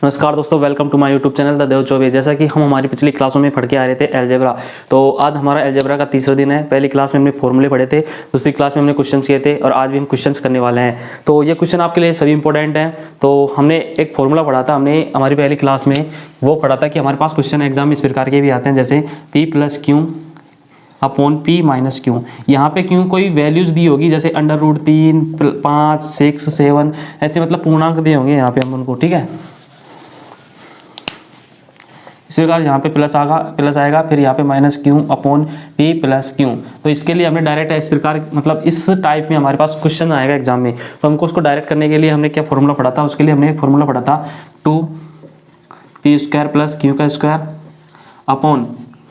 नमस्कार दोस्तों, welcome to my YouTube channel the Dev Choubey. जैसा कि हम हमारी पिछली क्लासों में पढ़ के आ रहे थे अलजेब्रा, तो आज हमारा अलजेब्रा का तीसरा दिन है। पहली क्लास में हमने फॉर्मूले पढ़े थे, दूसरी क्लास में हमने क्वेश्चंस किए थे और आज भी हम क्वेश्चंस करने वाले हैं। तो ये क्वेश्चन आपके लिए सभी इंपॉर्टेंट हैं। तो हमने एक फॉर्मूला पढ़ा था, हमने हमारी पहली क्लास में वो पढ़ा था कि हमारे पास क्वेश्चन एग्जाम में इस प्रकार के भी आते हैं, जैसे P plus Q upon P minus Q. यहाँ पे क्यू कोई वैल्यूज दी होगी, जैसे अंडर रूट 3, 5, 6, 7, ऐसे मतलब पूर्णांक दिए होंगे यहाँ पे हम उनको, ठीक है। इसी प्रकार यहाँ पे प्लस आएगा, फिर यहाँ पे minus Q upon P plus Q. तो इसके लिए हमने डायरेक्ट इस प्रकार मतलब इस टाइप में हमारे पास क्वेश्चन आएगा एग्जाम में, तो हमको उसको डायरेक्ट करने के लिए हमने क्या फॉर्मूला पढ़ा था, उसके लिए हमने एक फॉर्मूला पढ़ा था 2p² प्लस क्यू का स्क्वायर अपॉन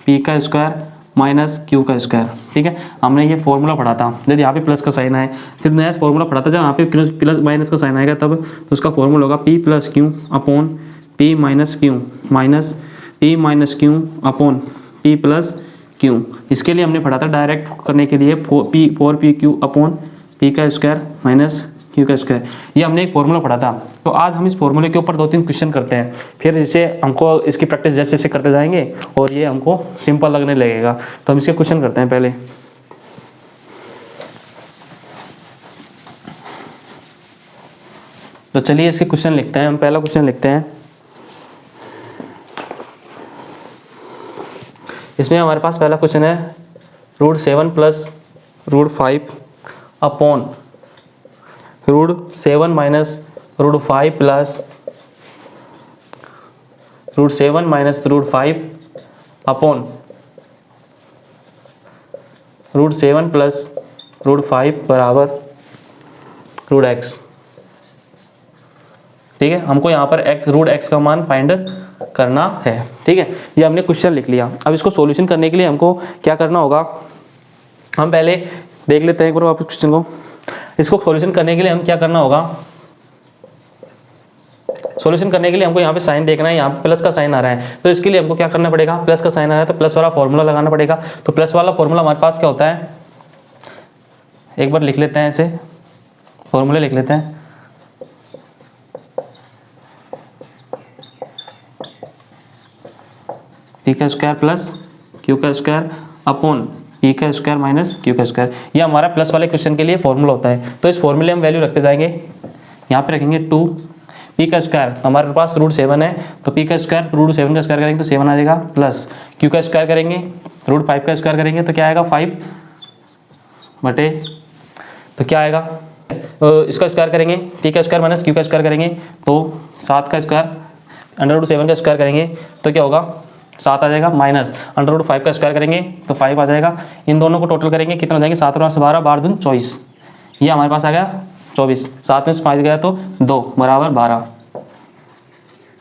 पी का स्क्वायर माइनस क्यू का स्क्वायर, ठीक है। हमने ये फॉर्मूला पढ़ा था। जब यहाँ पे प्लस का साइन आए, फिर नया फॉर्मूला पढ़ा था, जब यहाँ पे प्लस माइनस का साइन आएगा तब तो उसका फॉर्मूला होगा P plus Q upon P minus Q minus P minus Q upon P plus Q. इसके लिए हमने पढ़ा था डायरेक्ट करने के लिए 4p क्यू अपॉन पी का स्क्वायर माइनस क्यू का स्क्वायर। ये हमने एक फॉर्मूला पढ़ा था। तो आज हम इस फॉर्मूले के ऊपर 2-3 क्वेश्चन करते हैं, फिर जिससे हमको इसकी प्रैक्टिस जैसे जैसे करते जाएंगे और ये हमको सिंपल लगने लगेगा। तो हम इसके क्वेश्चन करते हैं पहले। तो चलिए इसके क्वेश्चन लिखते हैं। हम पहला क्वेश्चन लिखते हैं। इसमें हमारे पास पहला क्वेश्चन है √7 plus √5 upon √7 minus √5 plus √7 minus √5 upon √7 plus √5 बराबर √x, ठीक है। हमको यहाँ पर √x का मान फाइंड करना है, ठीक है। ये हमने क्वेश्चन लिख लिया। अब इसको सॉल्यूशन करने के लिए हमको क्या करना होगा, हम पहले देख लेते हैं एक बार वापस क्वेश्चन को। इसको सॉल्यूशन करने के लिए हम क्या करना होगा, सॉल्यूशन करने के लिए हमको यहाँ पे साइन देखना है। यहाँ पे प्लस का साइन आ रहा है, तो इसके लिए हमको क्या करना पड़ेगा, प्लस का साइन आ रहा है तो प्लस वाला फॉर्मूला लगाना पड़ेगा। तो प्लस वाला फॉर्मूला हमारे पास क्या होता है, एक बार लिख लेते हैं, ऐसे फॉर्मूले लिख लेते हैं। पी का स्क्वायर प्लस क्यू का स्क्वायर अपॉन पी का स्क्वायर माइनस क्यू का स्क्वायर। ये हमारा प्लस वाले क्वेश्चन के लिए फॉर्मूला होता है। तो इस फॉर्मूले हम वैल्यू रखते जाएंगे। यहाँ पे रखेंगे 2 पी का स्क्वायर, तो हमारे पास √7 है, तो पी का स्क्वायर √7 का स्क्वायर करेंगे तो 7 आ जाएगा, प्लस क्यू का स्क्वायर करेंगे √5 का स्क्वायर करेंगे तो क्या आएगा 5 बटे, तो क्या आएगा, तो इसका स्क्वायर करेंगे, पी का स्क्वायर माइनस क्यू का स्क्वायर करेंगे तो 7 का स्क्वायर, √7 का स्क्वायर करेंगे तो क्या होगा 7 आ जाएगा, माइनस √5 का स्क्वायर करेंगे तो 5 आ जाएगा। इन दोनों को टोटल करेंगे, कितना हो जाएंगे 7 और 12, 12 दूनी 24। ये हमारे पास आ गया 24, 7 में से 5 गया तो 2 बराबर 12।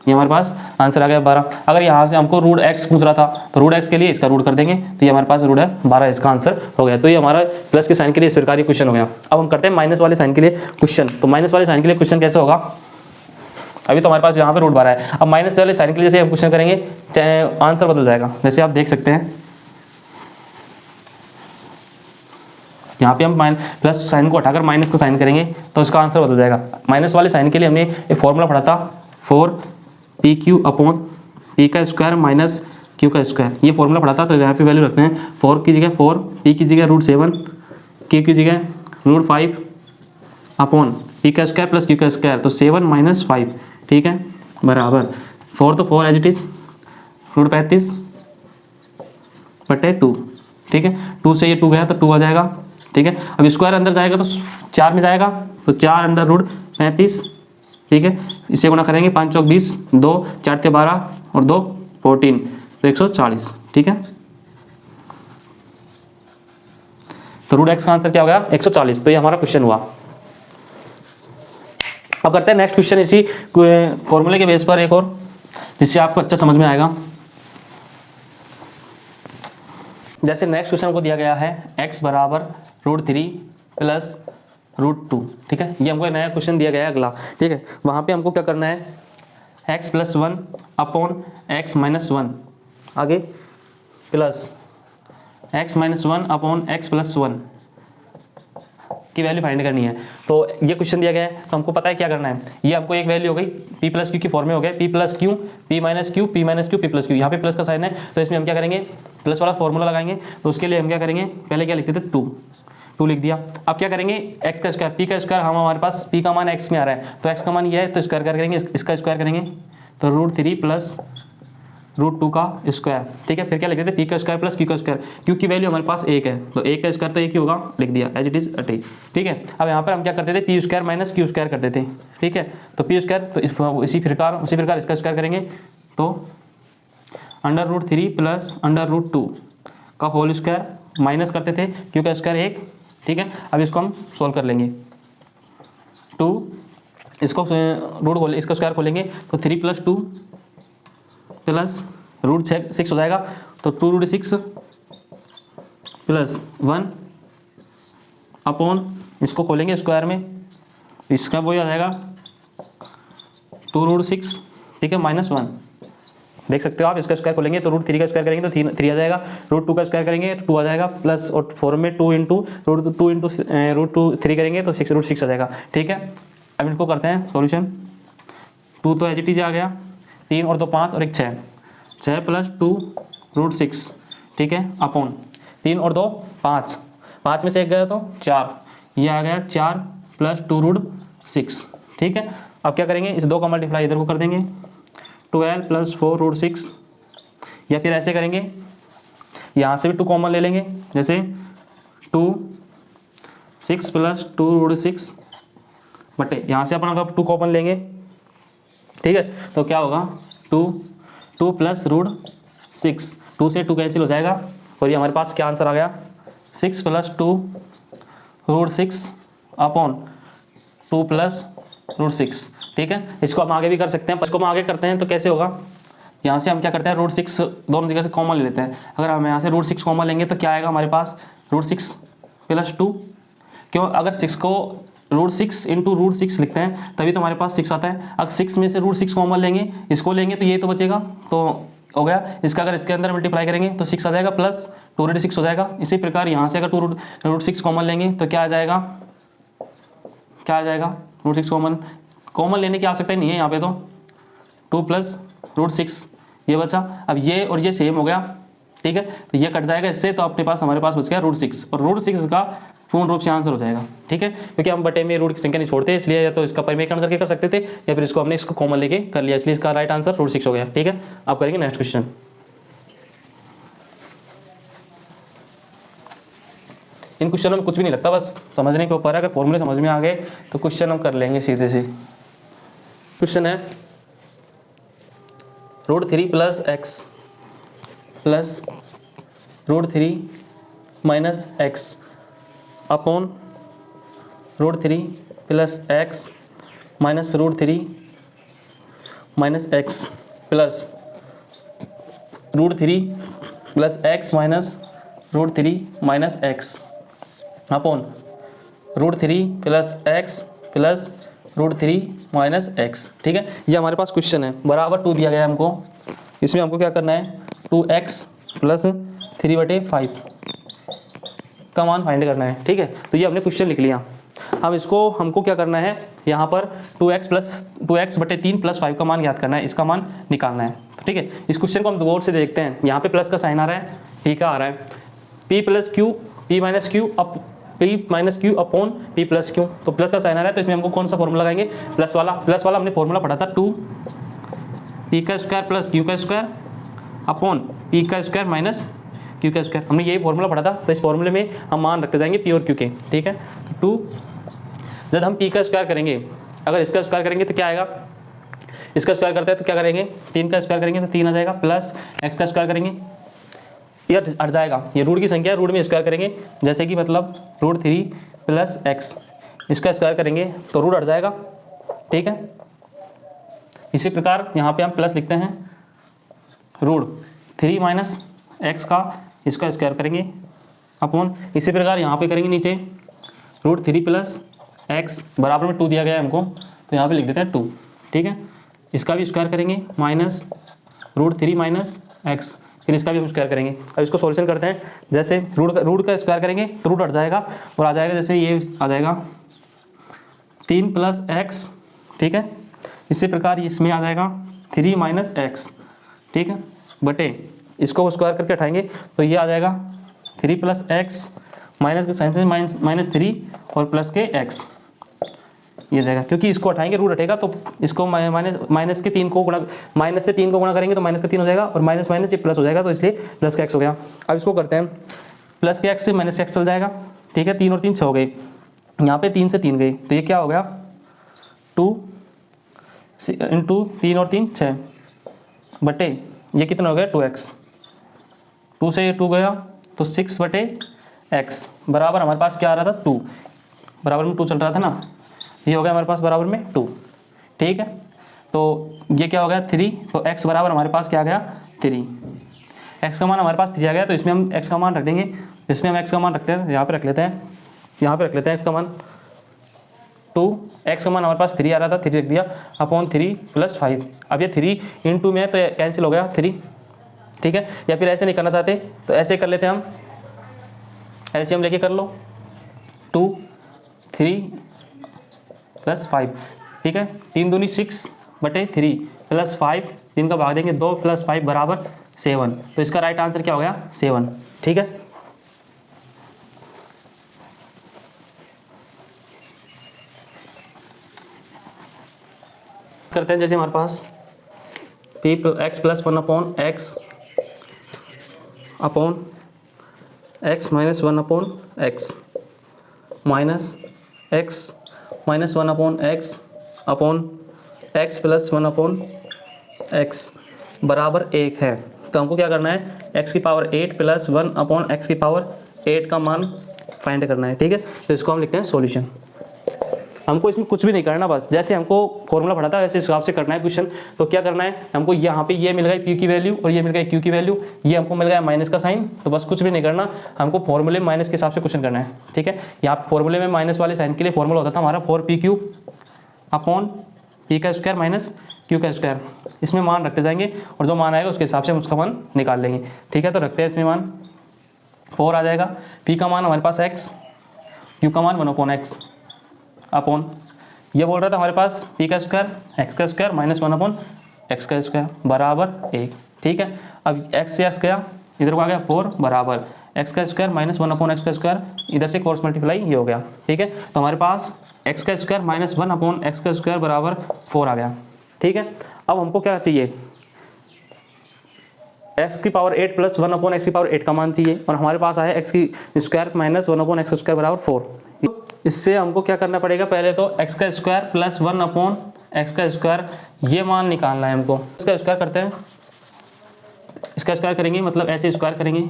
ये हमारे पास आंसर आ गया 12। अगर यहाँ से हमको √x पूछ रहा था तो √x के लिए इसका रूट कर देंगे, तो ये हमारे पास रूट है 12, इसका आंसर हो गया। तो ये हमारा प्लस के साइन के लिए इस प्रकार क्वेश्चन हो गया। अब हम करते हैं माइनस वाले साइन के लिए क्वेश्चन। तो माइनस वाले साइन के लिए क्वेश्चन कैसे होगा, अभी तो हमारे पास यहाँ पे √12 है। अब माइनस वाले साइन के लिए जैसे हम क्वेश्चन करेंगे, चाहे आंसर बदल जाएगा। जैसे आप देख सकते हैं यहाँ पे हम प्लस साइन को हटाकर माइनस का साइन करेंगे तो इसका आंसर बदल जाएगा। माइनस वाले साइन के लिए हमने एक फॉर्मूला पढ़ा था 4pq अपॉन पी का स्क्वायर माइनस क्यू का स्क्वायर। ये फॉर्मूला पढ़ा था, तो यहाँ पे वैल्यू रखते हैं 4 की जगह 4, पी की जगह √7, क्यू की जगह √5 अपॉन पी का स्क्वायर प्लस क्यू का स्क्वायर, तो 7 माइनस 5, ठीक है, बराबर 4 तो 4 एज इट इज √35 बटे 2, ठीक है। 2 से ये 2 गया तो 2 आ जाएगा, ठीक है। अब स्क्वायर अंदर जाएगा तो 4 में जाएगा, तो 4 √35, ठीक है। इसे गुना करेंगे 5 चौक 20, 2 4 थे 12 और 2 14, तो 140, ठीक है। तो √x का आंसर क्या हो गया 140। तो ये हमारा क्वेश्चन हुआ। अब करते हैं नेक्स्ट क्वेश्चन इसी फॉर्मूले के बेस पर एक और, जिससे आपको अच्छा समझ में आएगा। जैसे नेक्स्ट क्वेश्चन को दिया गया है x बराबर √3 प्लस √2, ठीक है। ये हमको एक नया क्वेश्चन दिया गया है अगला, ठीक है। वहाँ पे हमको क्या करना है, x + 1 अपॉन x - 1, आगे प्लस x - 1 अपॉन x + 1 की वैल्यू फाइंड करनी है। तो ये क्वेश्चन दिया गया है तो हमको पता है क्या करना है। ये हमको एक वैल्यू हो गई पी प्लस क्यू की फॉर्म में हो गया P plus Q P minus Q P minus Q P plus Q. यहाँ पे प्लस का साइन है तो इसमें हम क्या करेंगे प्लस वाला फॉर्मूला लगाएंगे। तो उसके लिए हम क्या करेंगे पहले क्या लिखते थे 2 लिख दिया। अब क्या करेंगे एक्स का स्क्वायर पी का स्क्वायर हम हमारे पास पी का मान एक्स में आ रहा है तो एक्स का मान ये है तो स्क्वायर करेंगे इसका स्क्वायर करेंगे तो √3 प्लस √2 का स्क्वायर। ठीक है फिर क्या लिख देते पी का स्क्वायर प्लस क्यू का स्क्वायर। क्यू की वैल्यू हमारे पास 1 है तो 1 का स्क्वायर तो 1 ही होगा लिख दिया एज इट इज अटे। ठीक है अब यहाँ पर हम क्या करते थे P square minus Q square करते थे। ठीक है तो पी स्क्वायर तो उसी प्रकार इसका स्क्वायर करेंगे तो √3 प्लस √2 का होल स्क्वायर माइनस करते थे क्यू का स्क्वायर 1। ठीक है अब इसको हम सोल्व कर लेंगे 2 इसको इसका स्क्वायर खोलेंगे तो 3 + 2 प्लस √6 हो जाएगा तो 2√6 प्लस 1 अपॉन इसको खोलेंगे स्क्वायर में इसका वही आ जाएगा 2√6। ठीक है -1 देख सकते हो आप इसका स्क्वायर खोलेंगे तो √3 का स्क्वायर करेंगे तो 3 आ जाएगा √2 का स्क्वायर करेंगे तो 2 आ जाएगा प्लस और 4 में 2 इंटू √3 करेंगे तो 6 आ जाएगा। ठीक है अब इनको करते हैं सॉल्यूशन 2 तो एज इट इज आ गया 3 और 2 5 और 1 6 प्लस 2√6। ठीक है अपॉन 3 और 2 5 में से 1 गया तो 4 ये आ गया 4 प्लस 2√6। ठीक है अब क्या करेंगे इस 2 का मल्टीप्लाई इधर को कर देंगे 12 प्लस 4√6 या फिर ऐसे करेंगे यहाँ से भी 2 कॉमन ले लेंगे जैसे 2 6 प्लस 2√6 बटे यहाँ से अपन अगर 2 कॉमन लेंगे। ठीक है तो क्या होगा 2 प्लस √6 2 से 2 कैंसिल हो जाएगा और ये हमारे पास क्या आंसर आ गया 6 प्लस 2√6 अपॉन 2 प्लस √6। ठीक है इसको हम आगे भी कर सकते हैं। इसको हम आगे करते हैं तो कैसे होगा यहाँ से हम क्या करते हैं √6 दोनों जगह से कॉमन ले लेते हैं। अगर हम यहाँ से √6 कॉमन लेंगे तो क्या आएगा हमारे पास √6 प्लस 2 क्यों अगर 6 को √6 इंटू √6 लिखते हैं तभी तो हमारे पास 6 आता है। अगर 6 में से √6 कॉमन लेंगे इसको लेंगे तो ये तो बचेगा तो हो गया इसका अगर इसके अंदर मल्टीप्लाई करेंगे तो 6 आ जाएगा प्लस 2√6 हो जाएगा। इसी प्रकार यहाँ से अगर √6 कॉमन लेंगे तो क्या आ जाएगा √6 कॉमन लेने की आवश्यकता ही नहीं है यहाँ पे तो 2 प्लस √6 ये बचा। अब ये और ये सेम हो गया। ठीक है तो ये कट जाएगा इससे तो अपने पास हमारे पास बच गया √6 और √6 का पूर्ण रूप से आंसर हो जाएगा। ठीक है क्योंकि हम बटे में रूट की संख्या नहीं छोड़ते इसलिए या तो इसका परिमेयकरण करके कर सकते थे या फिर इसको हमने इसको कॉमन लेके कर लिया इसलिए इसका राइट आंसर √6 हो गया। ठीक है अब करेंगे नेक्स्ट क्वेश्चन। इन क्वेश्चनों में कुछ भी नहीं लगता बस समझने के ऊपर है। अगर फॉर्मूले समझ में आ गए तो क्वेश्चन हम कर लेंगे सीधे से। क्वेश्चन है √3 plus x plus √3 minus x upon √3 plus x minus √3 minus x plus √3 plus x minus √3 minus x upon √3 plus x plus √3 minus x. ठीक है ये हमारे पास क्वेश्चन है बराबर 2 दिया गया है हमको। इसमें हमको क्या करना है 2x प्लस 3/5 का मान फाइंड करना है। ठीक है तो ये हमने क्वेश्चन लिख लिया। अब इसको हमको क्या करना है यहाँ पर 2x/3 प्लस 5 का मान याद करना है इसका मान निकालना है। ठीक है इस क्वेश्चन को हम गौर से देखते हैं। यहाँ पे प्लस का साइन आ रहा है ठीक है आ रहा है p plus Q p minus Q upon p plus Q तो प्लस का साइन आ रहा है तो इसमें हमको कौन सा फॉर्मूला लगाएंगे प्लस वाला हमने फॉर्मूला पढ़ा था 2 p का स्क्वायर प्लस q का स्क्वायर अपॉन p का स्क्वायर माइनस q का स्क्वायर। हमने यही फॉर्मूला पढ़ा था तो इस फॉर्मूले में हम मान रखते जाएंगे p और q के। ठीक है तो 2 जब हम p का स्क्वायर करेंगे अगर इसका स्क्वायर करेंगे तो क्या आएगा इसका स्क्वायर करते हैं तो क्या करेंगे 3 का स्क्वायर करेंगे तो 3 आ जाएगा प्लस x का स्क्वायर करेंगे ये हट जाएगा ये रूट की संख्या है रूट में स्क्वायर करेंगे जैसे कि मतलब √3 प्लस एक्स इसका स्क्वायर करेंगे तो रूट हट जाएगा। ठीक है इसी प्रकार यहाँ पे हम प्लस लिखते हैं √3 माइनस एक्स का इसका स्क्वायर करेंगे अपॉन इसी प्रकार यहाँ पे करेंगे नीचे √3 प्लस एक्स बराबर में 2 दिया गया है हमको तो यहाँ पे लिख देते हैं 2। ठीक है इसका भी स्क्वायर करेंगे माइनस √3 माइनस एक्स फिर इसका भी हम स्क्वायर करेंगे। अब इसको सॉल्यूशन करते हैं। जैसे रूट का स्क्वायर करेंगे तो रूट हट जाएगा और आ जाएगा, जैसे ये आ जाएगा 3 + x, ठीक है। इसी प्रकार इसमें आ जाएगा 3 - x, ठीक है, बटे इसको स्क्वायर करके उठाएंगे तो ये आ जाएगा 3 + x, माइनस के साइन से -3 और प्लस के x, ये जाएगा। क्योंकि इसको हटाएंगे रूट हटेगा तो इसको माइनस से 3 को गुणा करेंगे तो माइनस का 3 हो जाएगा और माइनस ये प्लस हो जाएगा तो इसलिए प्लस का x हो गया। अब इसको करते हैं, प्लस के x से माइनस x चल जाएगा, ठीक है। 3 और 3 6 हो गए, यहाँ पे 3 से 3 गई तो ये क्या हो गया 2 × 3 और 3 6 बटे ये कितना हो गया 2x, 2 से ये 2 गया तो 6/x बराबर हमारे पास क्या आ रहा था 2, बराबर में 2 चल रहा था ना, ये हो गया हमारे पास बराबर में 2, ठीक है। तो ये क्या हो गया 3, तो x बराबर हमारे पास क्या आ गया 3, x का मान हमारे पास 3 आ गया तो इसमें हम x का मान रख देंगे। इसमें हम x का मान रखते हैं, यहाँ पे रख लेते हैं, यहाँ पे रख लेते हैं x का मान 2, x का मान हमारे पास 3 आ रहा था, 3 रख दिया अपॉन 3 + 5। अब ये 3 × में है तो कैंसिल हो गया 3, ठीक है। या फिर ऐसे नहीं करना चाहते तो ऐसे कर लेते हैं हम, एलसीएम लेके कर लो 2 3 + 5, ठीक है। 3 दूनी 6/3 + 5, 3 का भाग देंगे 2 + 5 बराबर 7, तो इसका राइट आंसर क्या हो गया 7, ठीक है। करते हैं, जैसे हमारे पास x + 1/x upon x - 1/x minus x - 1/x upon x + 1/x बराबर 1 है। तो हमको क्या करना है x⁸ + 1/x⁸ का मान फाइंड करना है, ठीक है। तो इसको हम लिखते हैं सॉल्यूशन। हमको इसमें कुछ भी नहीं करना, बस जैसे हमको फॉर्मूला पढ़ा था वैसे हिसाब से करना है क्वेश्चन। तो क्या करना है हमको, यहाँ पे ये मिल गई p की वैल्यू और ये मिल गई q की वैल्यू, ये हमको मिल गया माइनस का साइन, तो बस कुछ भी नहीं करना, हमको फॉर्मूले में माइनस के हिसाब से क्वेश्चन करना है, ठीक है। यहाँ फॉर्मूले में माइनस वाले साइन के लिए फॉर्मूला होता था हमारा 4pq अपॉन p² - q²। इसमें मान रखते जाएंगे और जो मान आएगा उसके हिसाब से हम उसका मान निकाल लेंगे, ठीक है। तो रखते हैं इसमें मान 4 आ जाएगा, p का मान हमारे पास x, q का मान 1/x अपॉन ये बोल रहा था हमारे पास p² x² - 1/x² बराबर 1, ठीक है। अब x से x गया, इधर को आ गया 4 बराबर x² - 1/x², इधर से क्रॉस मल्टीप्लाई ये हो गया, ठीक है। तो हमारे पास x² - 1/x² बराबर 4 आ गया, ठीक है। अब हमको क्या चाहिए x⁸ + 1/x⁸ का मान चाहिए और हमारे पास आया x² - 1/x² बराबर 4। इससे हमको क्या करना पड़ेगा, पहले तो x² + 1/x², ये मान निकालना है हमको। इसका स्क्वायर करते हैं, इसका स्क्वायर करेंगे मतलब ऐसे स्क्वायर करेंगे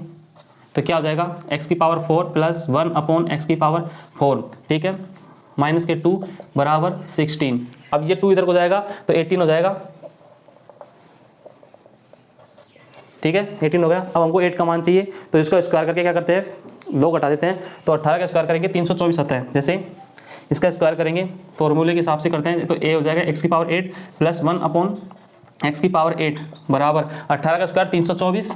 तो क्या हो जाएगा x⁴ + 1/x⁴, ठीक है, माइनस के 2 बराबर 16। अब ये 2 इधर को जाएगा तो 18 हो जाएगा, ठीक है, 18 हो गया। अब हमको 8 का मान चाहिए तो इसको स्क्वायर करके क्या करते हैं 2 घटा देते हैं, तो 18 का स्क्वायर करेंगे 324 आता है। जैसे इसका स्क्वायर करेंगे फॉर्मूले के हिसाब से करते हैं तो a हो जाएगा x⁸ + 1/x⁸ बराबर 18 का स्क्वायर 324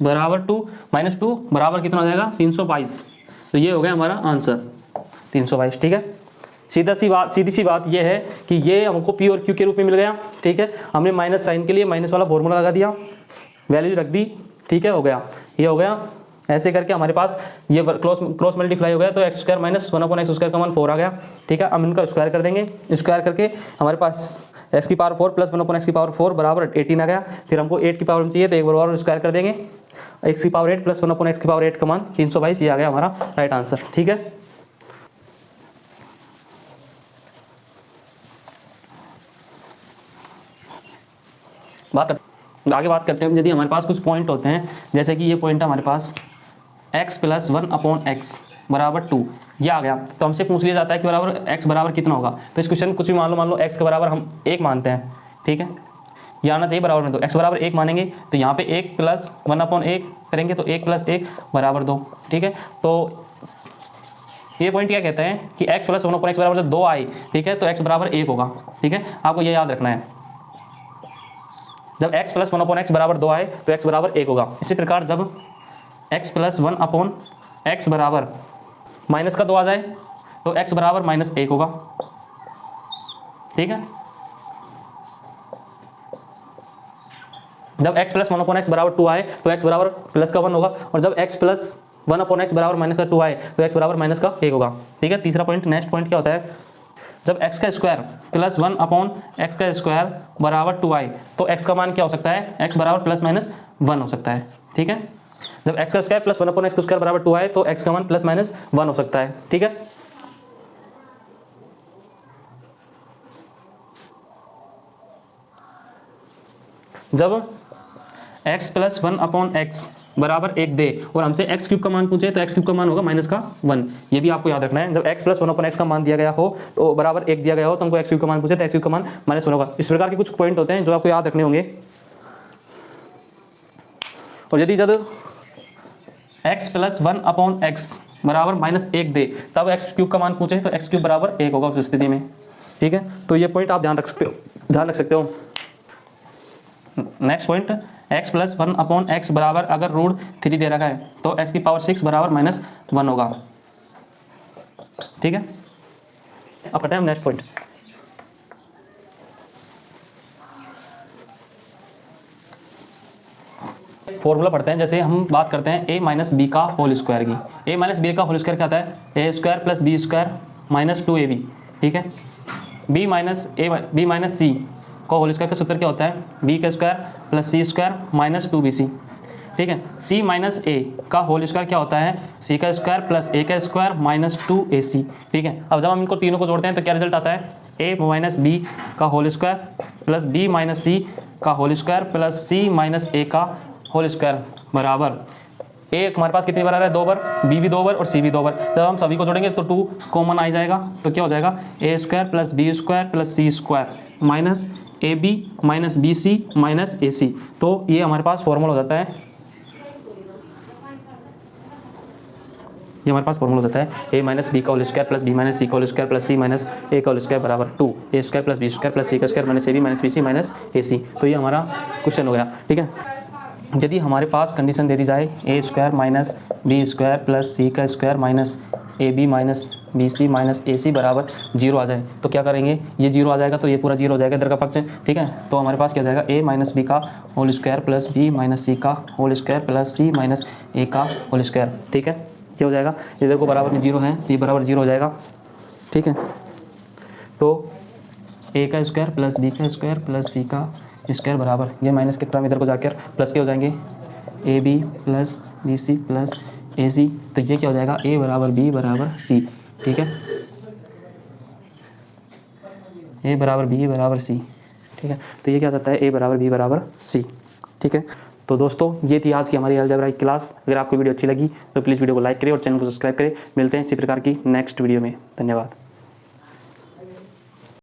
बराबर 2 - 2 बराबर कितना हो जाएगा 322। तो ये हो गया हमारा आंसर 322, ठीक है। सीधी सी बात ये है कि ये हमको p और q के रूप में मिल गया, ठीक है। हमने माइनस साइन के लिए माइनस वाला फॉर्मूला लगा दिया, वैल्यूज रख दी, ठीक है, हो गया, ये हो गया। ऐसे करके हमारे पास ये क्रॉस मल्टीप्लाई हो गया तो x² - 1/x² का मान 4 आ गया, ठीक है। हम इनका स्क्वायर कर देंगे, स्क्वायर करके हमारे पास x⁴ + 1/x⁴ बराबर 18 आ गया। फिर हमको 8 की पावर चाहिए तो एक बार और स्क्वायर कर देंगे, x⁸ + 1/x⁴ का मान 322, ये आ गया हमारा राइट आंसर, ठीक है। आगे बात करते हैं, यदि हमारे पास कुछ पॉइंट होते हैं, जैसे कि ये पॉइंट है हमारे पास x + 1/x बराबर 2, ये आ गया तो हमसे पूछ लिया जाता है कि बराबर x बराबर कितना होगा। तो इस क्वेश्चन कुछ भी मान लो x के बराबर हम 1 मानते हैं, ठीक है, ये आना चाहिए बराबर में, तो x बराबर 1 मानेंगे तो यहाँ पे 1 + 1/1 करेंगे तो 1 + 1 बराबर 2, ठीक है। तो ये पॉइंट क्या कहते हैं कि x + 1/x बराबर जब 2 आए, ठीक है, तो x बराबर 1 होगा, ठीक है, आपको ये याद रखना है। जब x प्लस 1/x बराबर 2 आए तो x बराबर 1 होगा। इसी प्रकार जब x प्लस 1/x बराबर माइनस का 2 आ जाए तो x बराबर -1 होगा। ठीक है, जब x प्लस 1/x बराबर 2 आए तो x बराबर प्लस का 1 होगा, और जब x प्लस 1/x बराबर माइनस का 2 आए तो x बराबर माइनस का 1 होगा। ठीक है, तीसरा पॉइंट, नेक्स्ट पॉइंट क्या होता है, जब x का स्क्वायर प्लस 1/x का स्क्वायर बराबर 2 आए तो x का मान क्या हो सकता है, x बराबर प्लस माइनस 1 हो सकता है। ठीक है, जब x का स्क्वायर प्लस 1/x का स्क्वायर बराबर 2 आए तो x का मान प्लस माइनस 1 हो सकता है। ठीक है, जब x प्लस 1/x बराबर 1 दे और हमसे x क्यूब का मान पूछे तो x क्यूब का मान होगा -1। ये भी आपको याद रखना है, जब x प्लस 1/x का मान दिया गया हो तो बराबर 1 दिया गया हो तो हमको x क्यूब का मान पूछे तो x क्यूब का मान -1 होगा। इस प्रकार के कुछ पॉइंट होते हैं जो आपको याद रखने होंगे। और यदि जब x प्लस 1/x बराबर -1 दे तब x क्यूब का मान पूछे तो x क्यूब बराबर 1 होगा उस स्थिति में। ठीक है, तो ये पॉइंट आप ध्यान रख सकते हो। Next point, x plus 1/x बराबर अगर √3 दे रखा है तो x की पावर 6 बराबर -1 होगा। ठीक है, अब करते हैं हम नेक्स्ट पॉइंट। फॉर्मूला पढ़ते हैं, जैसे हम बात करते हैं a माइनस बी का होल स्क्वायर की। a माइनस बी का होल स्क्वायर क्या होता है, a square plus B square minus 2ab। ठीक है, b माइनस सी का होल स्क्वायर का सूत्र क्या होता है, b का square plus c square minus 2bc। ठीक है, c माइनस a का होल स्क्वायर क्या होता है, c का स्क्वायर प्लस a का स्क्वायर माइनस 2ac। ठीक है, अब जब हम इनको तीनों को जोड़ते हैं तो क्या रिजल्ट आता है, a माइनस बी का whole square plus b minus c का whole square plus c minus a का होल स्क्वायर बराबर a हमारे पास कितनी बार आ रहा है, 2 बार, b भी 2 बार और c भी 2 बार। जब हम सभी को जोड़ेंगे तो 2 कॉमन आ जाएगा तो क्या हो जाएगा, a square plus B square plus c square minus a b minus b c minus a c. तो ये हमारे पास फॉर्मूला हो जाता है, ये हमारे पास फॉर्मूला हो जाता है a माइनस बी का whole square plus b minus c का whole square plus c minus a का होल स्क्वायर बराबर 2 a square plus B square plus c का square minus a b minus b c minus a c. तो ये हमारा question हो गया। ठीक है, यदि हमारे पास कंडीशन दे दी जाए a square minus b square plus c का square minus a b minus b c minus a c बराबर 0 आ जाए तो क्या करेंगे, ये 0 आ जाएगा तो ये पूरा 0 हो जाएगा इधर का पक्ष। ठीक है, तो हमारे पास क्या हो जाएगा, a माइनस बी का whole square plus b minus c का whole square plus c minus a का होल स्क्वायर। ठीक है, ये हो जाएगा, इधर को बराबर में 0 है तो ये बराबर 0 हो जाएगा। ठीक है, तो a का स्क्वायर प्लस बी का स्क्वायर प्लस सी का स्क्वायर बराबर, ये माइनस के टर्म इधर को जाकर प्लस के हो जाएंगे, a b plus b c plus a c. तो ये क्या हो जाएगा, a बराबर b बराबर c। ठीक है, a बराबर b बराबर c। ठीक है, तो ये क्या होता है, a बराबर b बराबर c। ठीक है, तो दोस्तों ये थी आज की हमारी अलजेब्रा क्लास। अगर आपको वीडियो अच्छी लगी तो प्लीज़ वीडियो को लाइक करें और चैनल को सब्सक्राइब करें। मिलते हैं इसी प्रकार की नेक्स्ट वीडियो में। धन्यवाद।